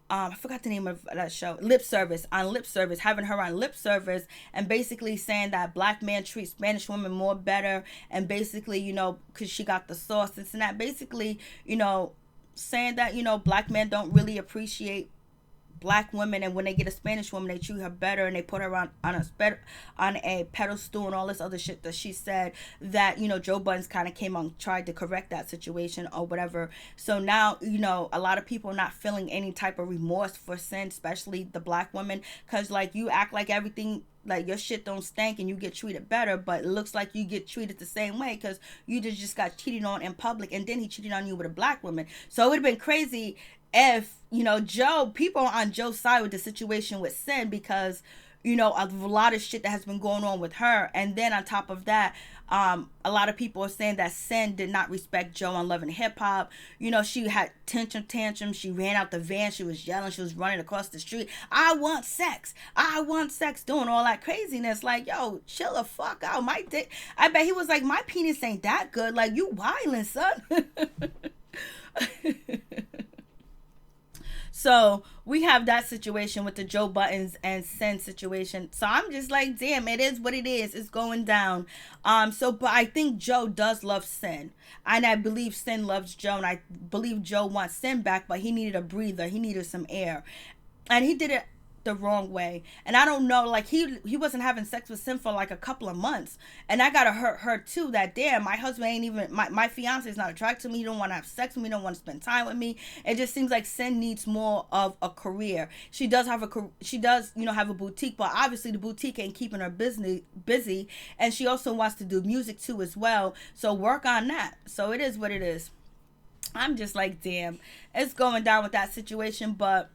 I forgot the name of that show. Lip Service, having her on Lip Service, and basically saying that Black men treat Spanish women more better, and basically, because she got the sauce, and that basically, saying that, Black men don't really appreciate Black women, and when they get a Spanish woman, they treat her better, and they put her on a pedestal and all this other shit that she said. That Joe Budden's kind of came on, tried to correct that situation or whatever. So now a lot of people are not feeling any type of remorse for Sin, especially the Black women, because like you act like everything, like your shit don't stink and you get treated better, but it looks like you get treated the same way because you just got cheated on in public, and then he cheated on you with a Black woman. So it would have been crazy if people on Joe's side with the situation with Sin, because a lot of shit that has been going on with her. And then on top of that, a lot of people are saying that Sin did not respect Joe on Love and Hip Hop. She had tantrums. She ran out the van. She was yelling. She was running across the street. I want sex. I want sex. Doing all that craziness. Like, yo, chill the fuck out. My dick. I bet he was like, my penis ain't that good. Like, you wildin', son. So we have that situation with the Joe Buttons and Sin situation. So I'm just like, damn, it is what it is. It's going down. But I think Joe does love Sin. And I believe Sin loves Joe. And I believe Joe wants Sin back, but he needed a breather. He needed some air. And he did it the wrong way. And I don't know, like he wasn't having sex with Sin for like a couple of months. And I gotta hurt her too, that damn, my husband ain't even, my fiance is not attracted to me. He don't want to have sex with me. Don't want to spend time with me. It just seems like Sin needs more of a career. She does have have a boutique, but obviously the boutique ain't keeping her busy. And she also wants to do music too as well. So work on that. So it is what it is. I'm just like, damn, it's going down with that situation. But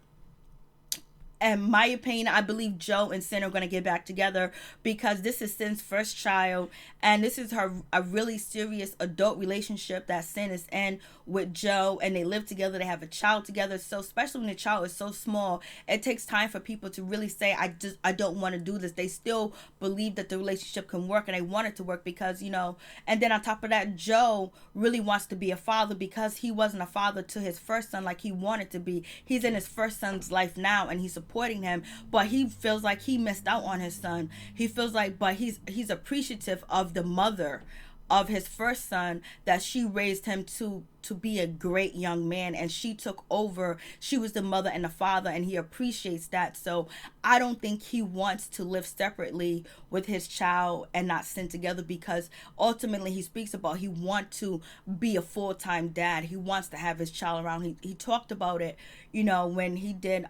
in my opinion, I believe Joe and Sin are going to get back together because this is Sin's first child, and this is a really serious adult relationship that Sin is in with Joe, and they live together. They have a child together. So especially when the child is so small, it takes time for people to really say, I don't want to do this. They still believe that the relationship can work, and they want it to work because, and then on top of that, Joe really wants to be a father because he wasn't a father to his first son like he wanted to be. He's in his first son's life now, and he's supporting him, but he feels like he missed out on his son. He feels like, but he's appreciative of the mother of his first son, that she raised him to be a great young man, and she took over. She was the mother and the father, and he appreciates that. So I don't think he wants to live separately with his child and not sin together, because ultimately he speaks about he wants to be a full-time dad. He wants to have his child around. He talked about it, when he did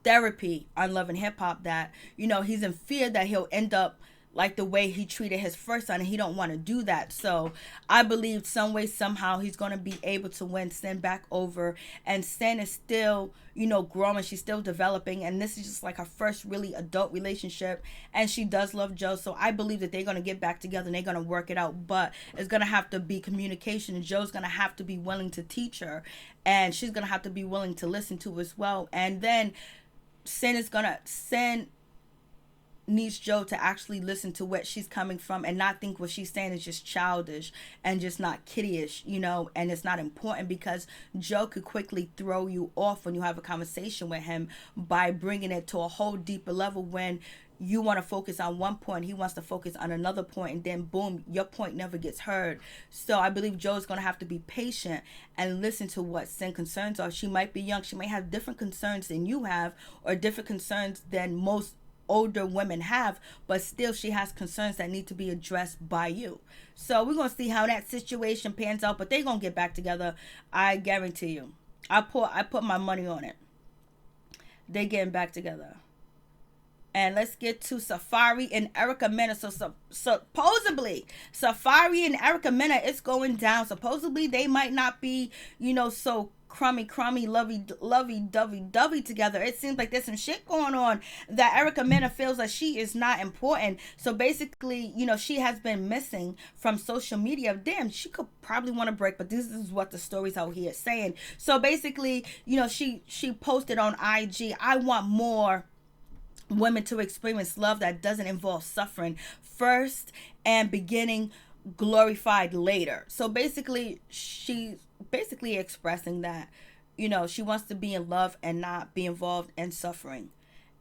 therapy on Love and Hip Hop, that he's in fear that he'll end up like the way he treated his first son, and he don't want to do that. So I believe some way, somehow, he's going to be able to win Sin back over. And Sin is still, growing. She's still developing. And this is just like her first really adult relationship. And she does love Joe. So I believe that they're going to get back together and they're going to work it out. But it's going to have to be communication. And Joe's going to have to be willing to teach her. And she's going to have to be willing to listen to as well. And then Sin needs Joe to actually listen to what she's coming from and not think what she's saying is just childish and just not kiddyish, and it's not important, because Joe could quickly throw you off when you have a conversation with him by bringing it to a whole deeper level. When you want to focus on one point, he wants to focus on another point, and then boom, your point never gets heard. So I believe Joe's going to have to be patient and listen to what Sin concerns are. She might be young. She might have different concerns than you have, or different concerns than most older women have, but still she has concerns that need to be addressed by you. So we're going to see how that situation pans out, but they're going to get back together. I guarantee you. I put my money on it. They getting back together. And let's get to Safaree and Erica Mena. So supposedly, Safaree and Erica Mena, it's going down. Supposedly, they might not be, so crummy, lovey-dovey together. It seems like there's some shit going on that Erica Mena feels that she is not important. So basically, she has been missing from social media. Damn, she could probably want a break, but this is what the stories out here is saying. So basically, she posted on IG, I want more women to experience love that doesn't involve suffering first and beginning glorified later. So basically, she's basically expressing that, she wants to be in love and not be involved in suffering.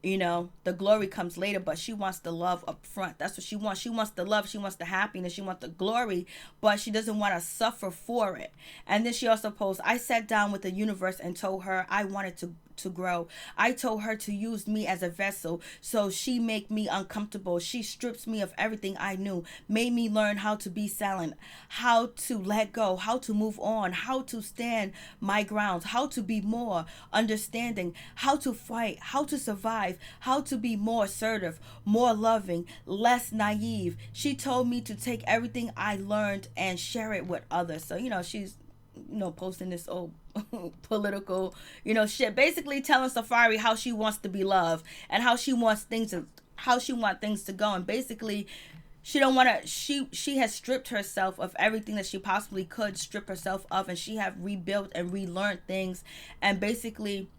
The glory comes later, but she wants the love up front. That's what she wants. She wants the love. She wants the happiness. She wants the glory, but she doesn't want to suffer for it. And then she also posted, I sat down with the universe and told her I wanted to grow. I told her to use me as a vessel, so she make me uncomfortable. She strips me of everything I knew, made me learn how to be silent, how to let go, how to move on, how to stand my grounds, how to be more understanding, how to fight, how to survive, how to be more assertive, more loving, less naive. She told me to take everything I learned and share it with others. So, she's posting this old political, shit, basically telling Safaree how she wants to be loved and how she wants things to go. And basically she don't want to, she has stripped herself of everything that she possibly could strip herself of, and she have rebuilt and relearned things. And basically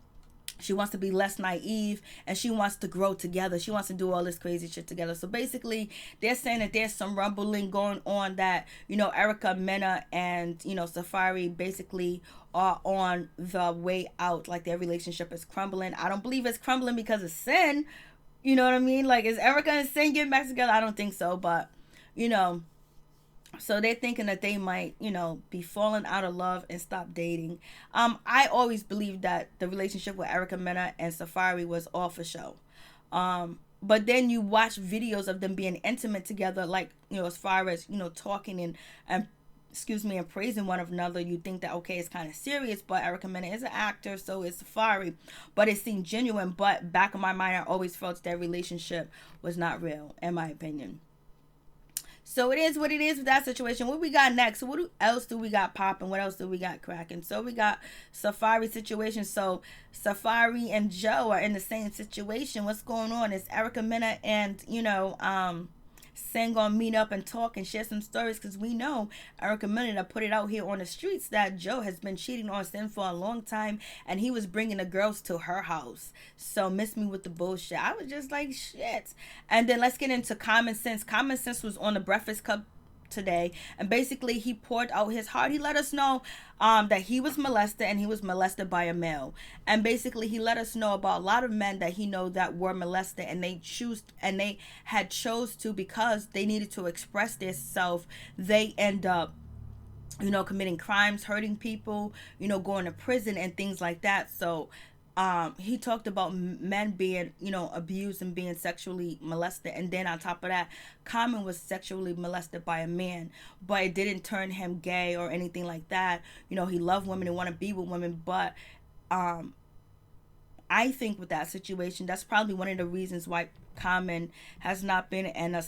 she wants to be less naive, and she wants to grow together. She wants to do all this crazy shit together. So basically, they're saying that there's some rumbling going on that, Erica, Mena, and, Safaree basically are on the way out. Like, their relationship is crumbling. I don't believe it's crumbling because of sin. You know what I mean? Like, is Erica and Sin getting back together? I don't think so. But, so they're thinking that they might, be falling out of love and stop dating. I always believed that the relationship with Erica Mena and Safaree was all for show. But then you watch videos of them being intimate together, like, as far as, talking and praising one another. You think that, okay, it's kind of serious, but Erica Mena is an actor, so is Safaree. But it seemed genuine. But back in my mind, I always felt that relationship was not real, in my opinion. So it is what it is with that situation. What we got next? What else do we got popping? What else do we got cracking? So we got Safaree situation. So Safaree and Joe are in the same situation. What's going on? Is Erica Mena and, Sin gonna meet up and talk and share some stories? Because we know Erica Mena put it out here on the streets that Joe has been cheating on Sin for a long time, and he was bringing the girls to her house. So miss me with the bullshit. I was just like, shit. And then let's get into Common Sense. Common Sense was on the Breakfast Club today, and basically he poured out his heart. He let us know that he was molested, and he was molested by a male. And basically he let us know about a lot of men that he know that were molested, and they had chose to, because they needed to express their self, they end up committing crimes, hurting people, going to prison and things like that. So he talked about men being, abused and being sexually molested. And then on top of that, Common was sexually molested by a man, but it didn't turn him gay or anything like that. He loved women and want to be with women. But I think with that situation, that's probably one of the reasons why Common has not been in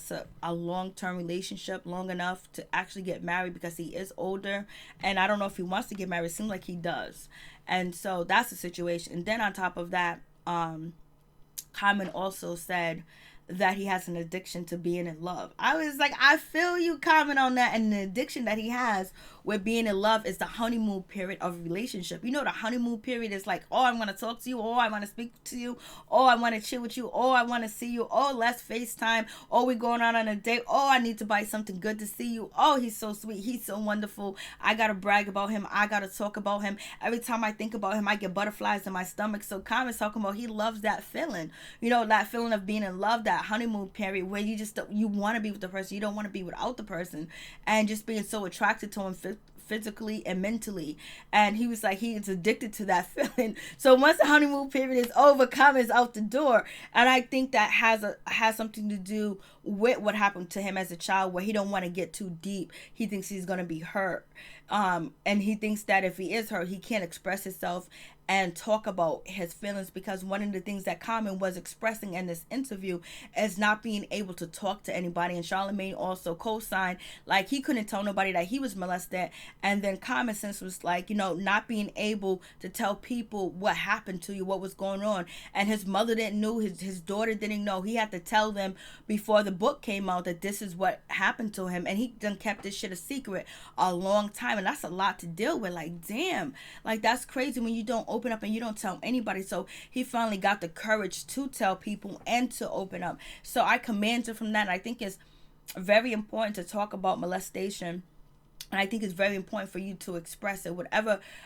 a long-term relationship long enough to actually get married, because he is older, and I don't know if he wants to get married. It seems like he does. And so that's the situation. And then on top of that, Common also said that he has an addiction to being in love. I was like, I feel you, Common, on that. And the addiction that he has with being in love is the honeymoon period of a relationship. The honeymoon period is like, oh, I want to talk to you. Oh, I want to speak to you. Oh, I want to chill with you. Oh, I want to see you. Oh, let's FaceTime. Oh, we're going out on a date. Oh, I need to buy something good to see you. Oh, he's so sweet. He's so wonderful. I got to brag about him. I got to talk about him. Every time I think about him, I get butterflies in my stomach. So Common's talking about he loves that feeling. That feeling of being in love, that honeymoon period where you want to be with the person. You don't want to be without the person. And just being so attracted to him physically and mentally. And he was like, he is addicted to that feeling. So once the honeymoon period is over, Common's out the door. And I think that has something to do with what happened to him as a child, where he don't want to get too deep. He thinks he's going to be hurt. And he thinks that if he is hurt, he can't express himself and talk about his feelings, because one of the things that Common was expressing in this interview is not being able to talk to anybody. And Charlamagne also co-signed, like, he couldn't tell nobody that he was molested. And then Common Sense was like, not being able to tell people what happened to you, what was going on. And his mother didn't know, his daughter didn't know. He had to tell them before the book came out that this is what happened to him. And he done kept this shit a secret a long time. And that's a lot to deal with. Like, damn, like, that's crazy when you don't open up and you don't tell anybody. So he finally got the courage to tell people and to open up. So I commend him from that. And I think it's very important to talk about molestation. And I think it's very important for you to express it,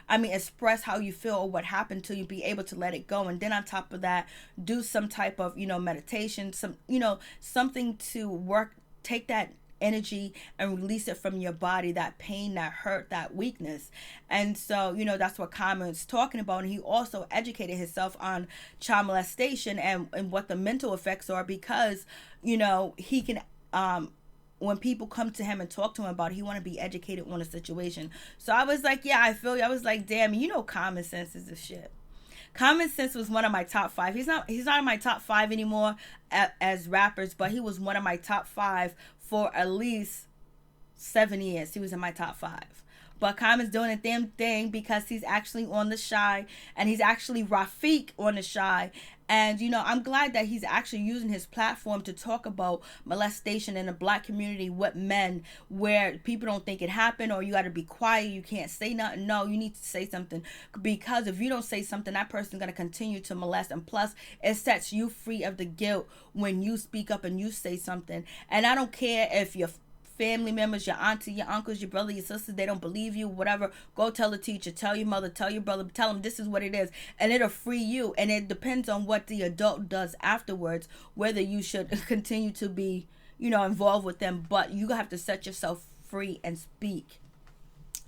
express how you feel or what happened to you, be able to let it go. And then on top of that, do some type of, meditation, something to work, take that energy and release it from your body, that pain, that hurt, that weakness. And so, that's what Common's talking about. And he also educated himself on child molestation and what the mental effects are, because, he can, when people come to him and talk to him about it, he want to be educated on the situation. So I was like, yeah, I feel you. I was like, damn, Common Sense is the shit. Common Sense was one of my top 5. He's not in my top 5 anymore as rappers, but he was one of my top 5 for at least 7 years. He was in my top 5. But Common's doing a damn thing because he's actually on the Shy, and he's actually Rafiq on the Shy. And, I'm glad that he's actually using his platform to talk about molestation in the black community with men, where people don't think it happened, or you got to be quiet, you can't say nothing. No, you need to say something, because if you don't say something, that person's going to continue to molest. And plus, it sets you free of the guilt when you speak up and you say something. And I don't care if you're family members, your auntie, your uncles, your brother, your sisters, they don't believe you, whatever. Go tell the teacher, tell your mother, tell your brother, tell them this is what it is, and it'll free you. And it depends on what the adult does afterwards, whether you should continue to be, involved with them. But you have to set yourself free and speak.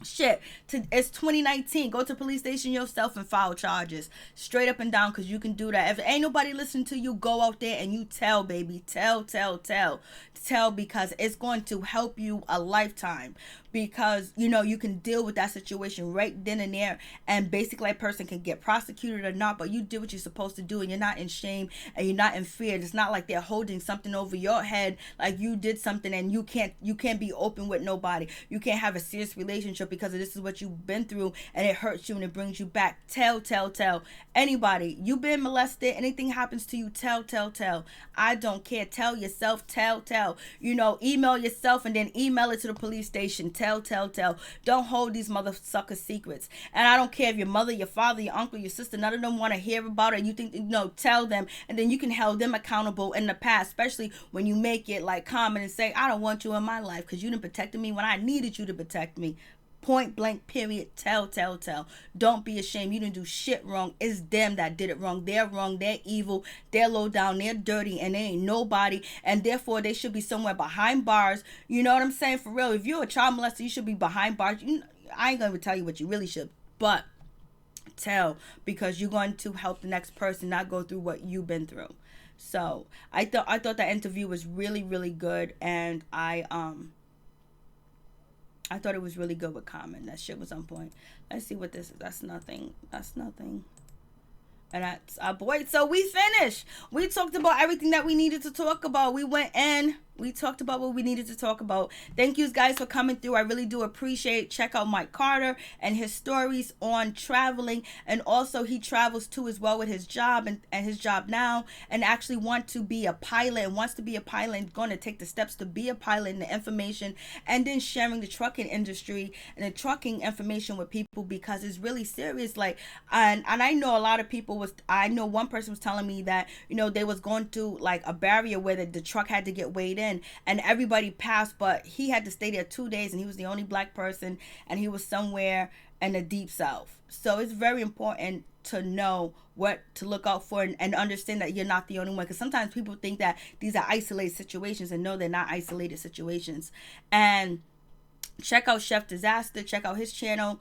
Shit, it's 2019. Go to police station yourself and file charges, straight up and down, because you can do that. If ain't nobody listening to you, go out there and you tell, baby. Tell, because it's going to help you a lifetime. Because you can deal with that situation right then and there, and basically a person can get prosecuted or not, but you did what you're supposed to do, and you're not in shame and you're not in fear. It's not like they're holding something over your head, like you did something and you can't be open with nobody. You can't have a serious relationship because this is what you've been through, and it hurts you and it brings you back. Tell. Anybody, you've been molested, anything happens to you, tell. I don't care. Tell yourself, tell. Email yourself and then email it to the police station. Tell. Don't hold these mother sucker secrets. And I don't care if your mother, your father, your uncle, your sister, none of them want to hear about it. You think, tell them, and then you can hold them accountable in the past, especially when you make it like common and say, I don't want you in my life because you didn't protect me when I needed you to protect me. Point blank, period. Tell. Don't be ashamed. You didn't do shit wrong. It's them that did it wrong. They're wrong. They're evil. They're low down. They're dirty. And they ain't nobody. And therefore, they should be somewhere behind bars. You know what I'm saying? For real. If you're a child molester, you should be behind bars. I ain't going to tell you what you really should. But tell. Because you're going to help the next person not go through what you've been through. So, I thought that interview was really, really good. And I thought it was really good with Common. That shit was on point. Let's see what this is. That's nothing. And that's our boy. So we finished. We talked about everything that we needed to talk about. We went in. We talked about what we needed to talk about. Thank you guys for coming through. I really do appreciate it. Check out Mike Carter and his stories on traveling. And also he travels too as well with his job and his job now. And actually wants to be a pilot and going to take the steps to be a pilot and the information. And then sharing the trucking industry and the trucking information with people, because it's really serious. Like, and I know a lot of people I know one person was telling me that, they was going through like a barrier where the truck had to get weighed in. And everybody passed, but he had to stay there 2 days, and he was the only black person, and he was somewhere in the deep south. So it's very important to know what to look out for and understand that you're not the only one, because sometimes people think that these are isolated situations, and no, they're not isolated situations. And check out Chef Disaster. Check out his channel.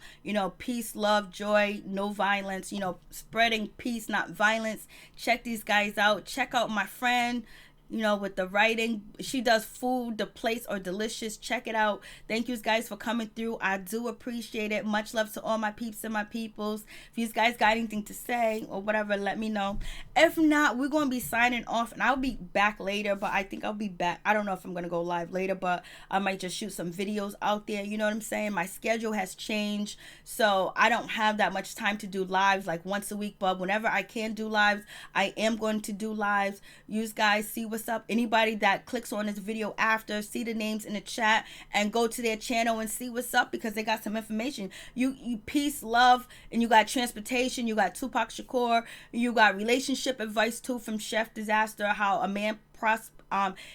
Peace, love, joy, no violence. Spreading peace, not violence. Check these guys out. Check out my friend, with the writing. She does food. The plates are delicious. Check it out. Thank you guys for coming through. I do appreciate it. Much love to all my peeps and my peoples. If you guys got anything to say or whatever, let me know. If not, we're going to be signing off, and I'll be back later, but I think I'll be back. I don't know if I'm going to go live later, but I might just shoot some videos out there. You know what I'm saying? My schedule has changed, so I don't have that much time to do lives like once a week, but whenever I can do lives, I am going to do lives. You guys see what's up. Anybody that clicks on this video after, see the names in the chat and go to their channel and see what's up, because they got some information. You peace, love, and you got transportation. You got Tupac Shakur. You got relationship advice too from Chef Disaster, how a man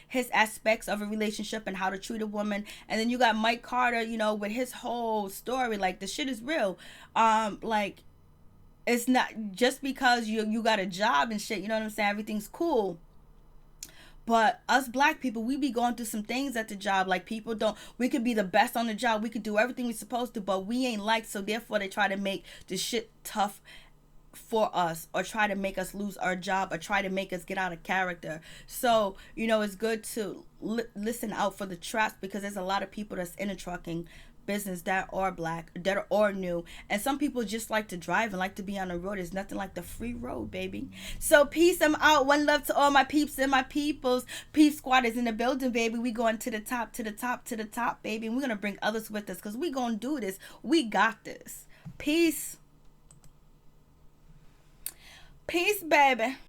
his aspects of a relationship and how to treat a woman. And then you got Mike Carter, with his whole story. Like, the shit is real. Like, it's not just because you got a job and shit, you know what I'm saying, everything's cool. But us black people, we be going through some things at the job. Like, people we could be the best on the job. We could do everything we're supposed to, but we ain't liked. So therefore, they try to make the shit tough for us, or try to make us lose our job, or try to make us get out of character. So, it's good to listen out for the traps, because there's a lot of people that's in the trucking business that are black, that are new, and some people just like to drive and like to be on the road. There's nothing like the free road, baby. So peace, I'm out. One love to all my peeps and my peoples. Peace Squad is in the building, baby. We going to the top, to the top, to the top, baby, and we're gonna bring others with us because we gonna do this. We got this. Peace. Peace, baby.